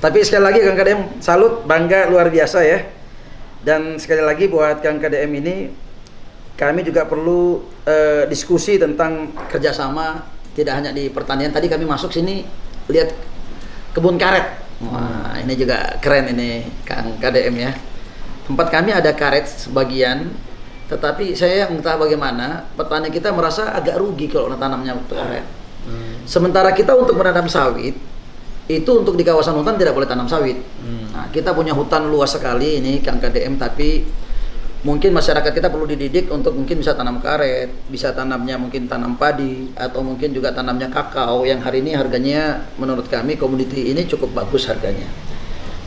Tapi sekali lagi Kang KDM salut, bangga luar biasa ya. Dan sekali lagi buat Kang KDM ini kami juga perlu diskusi tentang kerjasama tidak hanya di pertanian. Tadi kami masuk sini lihat kebun karet. Wah, ini juga keren ini Kang KDM ya. Tempat kami ada karet sebagian, tetapi saya entah bagaimana petani kita merasa agak rugi kalau tanamnya karet. Sementara kita untuk menanam sawit itu untuk di kawasan hutan tidak boleh tanam sawit. Nah, kita punya hutan luas sekali ini Kang KDM, tapi mungkin masyarakat kita perlu dididik untuk mungkin bisa tanam karet, bisa tanamnya mungkin tanam padi, atau mungkin juga tanamnya kakao yang hari ini harganya menurut kami komoditi ini cukup bagus harganya.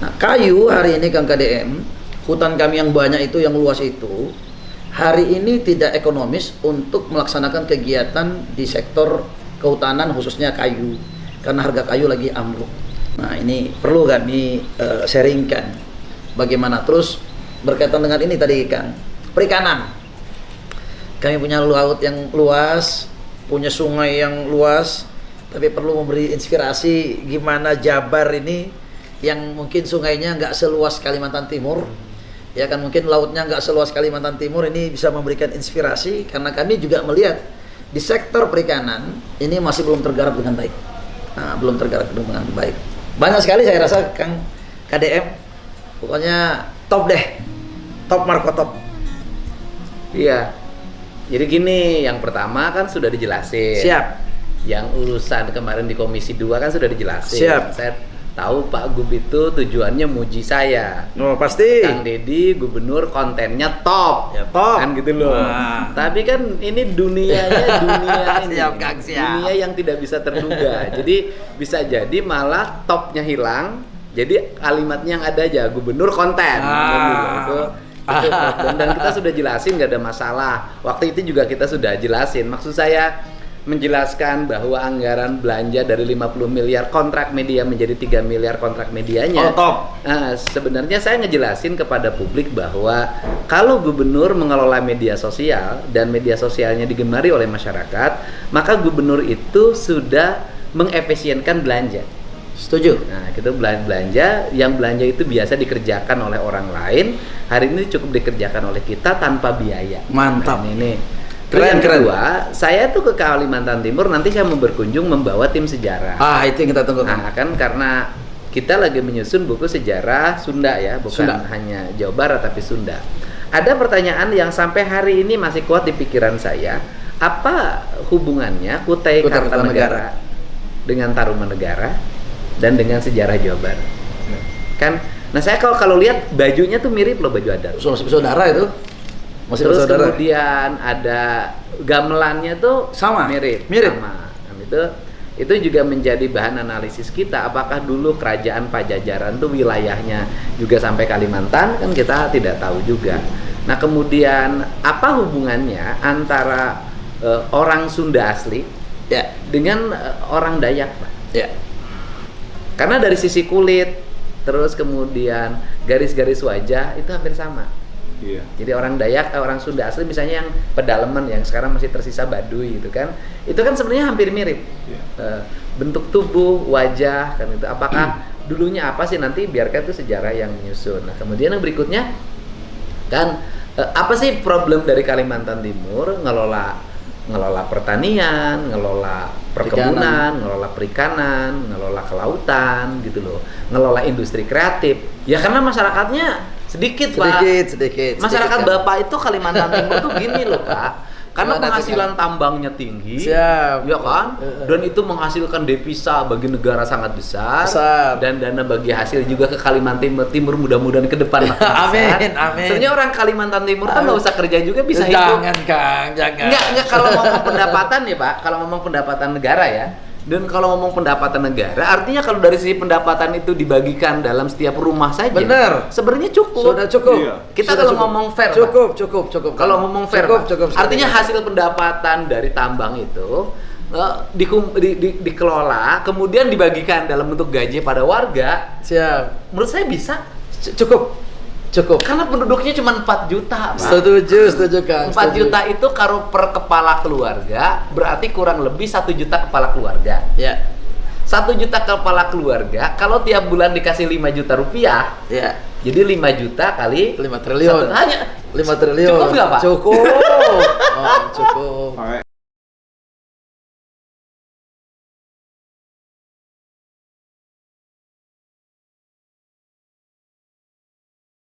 Nah, kayu hari ini Kang KDM, hutan kami yang banyak itu, yang luas itu, hari ini tidak ekonomis untuk melaksanakan kegiatan di sektor kehutanan khususnya kayu. Karena harga kayu lagi ambruk. Nah, ini perlu kami sharingkan. Bagaimana terus berkaitan dengan ini tadi Kang, perikanan. Kami punya laut yang luas, punya sungai yang luas, tapi perlu memberi inspirasi gimana Jabar ini yang mungkin sungainya nggak seluas Kalimantan Timur. Ya kan, mungkin lautnya nggak seluas Kalimantan Timur, ini bisa memberikan inspirasi karena kami juga melihat di sektor perikanan ini masih belum tergarap dengan baik. Nah, belum tergarap dengan baik. Banyak sekali saya rasa Kang KDM, pokoknya top deh, top Marco top. Iya. Jadi gini, yang pertama kan sudah dijelasin. Siap. Yang urusan kemarin di Komisi 2 kan sudah dijelasin. Siap. Saya tahu Pak Gub itu tujuannya muji saya. Oh, pasti. Kang Deddy gubernur kontennya top. Ya, top. Kan gitu loh. Wah. Tapi kan ini dunianya dunia ini. Siap, Kang, siap. Dunia yang tidak bisa terduga. Jadi bisa jadi malah topnya hilang. Jadi kalimatnya yang ada aja gubernur konten. Kan gitu. Itu problem. Dan kita sudah jelasin, nggak ada masalah. Waktu itu juga kita sudah jelasin. Maksud saya menjelaskan bahwa anggaran belanja dari 50 miliar kontrak media menjadi 3 miliar kontrak medianya. Oh, top. Nah, sebenarnya saya ngejelasin kepada publik bahwa kalau gubernur mengelola media sosial dan media sosialnya digemari oleh masyarakat, maka gubernur itu sudah mengefisienkan belanja. Setuju. Nah, kita belanja, yang belanja itu biasa dikerjakan oleh orang lain, hari ini cukup dikerjakan oleh kita tanpa biaya. Mantap. Nah, ini. Terus yang kedua, saya tuh ke Kalimantan Timur nanti saya mau berkunjung membawa tim sejarah. Ah, itu yang kita tunggu. Nah, kan karena kita lagi menyusun buku sejarah Sunda ya, bukan Sunda. hanya Jawa Barat tapi Sunda. Ada pertanyaan yang sampai hari ini masih kuat di pikiran saya. Apa hubungannya Kutai Kartanegara dengan Tarumanegara dan dengan sejarah Jawa Barat? Kan, nah saya kalau lihat bajunya tuh mirip loh, baju adat. Saudara itu. Masih Terus bersaudara. kemudian ada gamelannya tuh Sama, mirip. mirip. Sama. Dan itu juga menjadi bahan analisis kita. Apakah dulu kerajaan Pajajaran tuh wilayahnya juga sampai Kalimantan? Kan kita tidak tahu juga. Nah, kemudian apa hubungannya antara orang Sunda asli Ya, dengan orang Dayak, Pak? ya. Karena dari sisi kulit, terus kemudian garis-garis wajah itu hampir sama. Iya. Jadi orang Dayak, orang Sunda asli misalnya yang pedalaman yang sekarang masih tersisa Baduy gitu kan, itu kan sebenarnya hampir mirip. Bentuk tubuh, wajah kan itu. Apakah dulunya apa sih, nanti biarkan itu sejarah yang menyusun. Nah, kemudian yang berikutnya kan apa sih problem dari Kalimantan Timur ngelola pertanian, ngelola perkebunan, ngelola perikanan, ngelola kelautan gitu loh, ngelola industri kreatif. Ya karena masyarakatnya sedikit, Pak. Sedikit. Masyarakat Kan? Bapak itu Kalimantan Timur tuh gini loh, Pak. Karena penghasilan tambangnya tinggi, Siap. ya kan? Dan itu menghasilkan devisa bagi negara sangat besar. Dan dana bagi hasil juga ke Kalimantan Timur mudah-mudahan ke depan makin besar. Amin, amin. Sebenarnya orang Kalimantan Timur kan nggak usah kerja juga bisa hidup. Jangan, Kang, jangan. Enggak kalau ngomong pendapatan ya, Pak. Kalau ngomong pendapatan negara ya. Dan kalau ngomong pendapatan negara, artinya kalau dari sisi pendapatan itu dibagikan dalam setiap rumah saja. Benar. Sebenarnya cukup. Sudah cukup. Iya. Kita Sudah kalau cukup. ngomong fair, Pak. Cukup. Kalau ngomong fair, Pak. cukup. Artinya hasil pendapatan dari tambang itu dikelola, kemudian dibagikan dalam bentuk gaji pada warga. Siap. Menurut saya bisa. Cukup. Karena penduduknya cuma 4 juta, Pak. Setuju, Kang. 4 juta itu kalau per kepala keluarga berarti kurang lebih 1 juta kepala keluarga. Ya. 1 juta kepala keluarga, kalau tiap bulan dikasih 5 juta rupiah, Ya. jadi 5 juta kali 5 triliun. hanya 5 triliun. Cukup nggak, Pak? Cukup. Oh, cukup. Pakai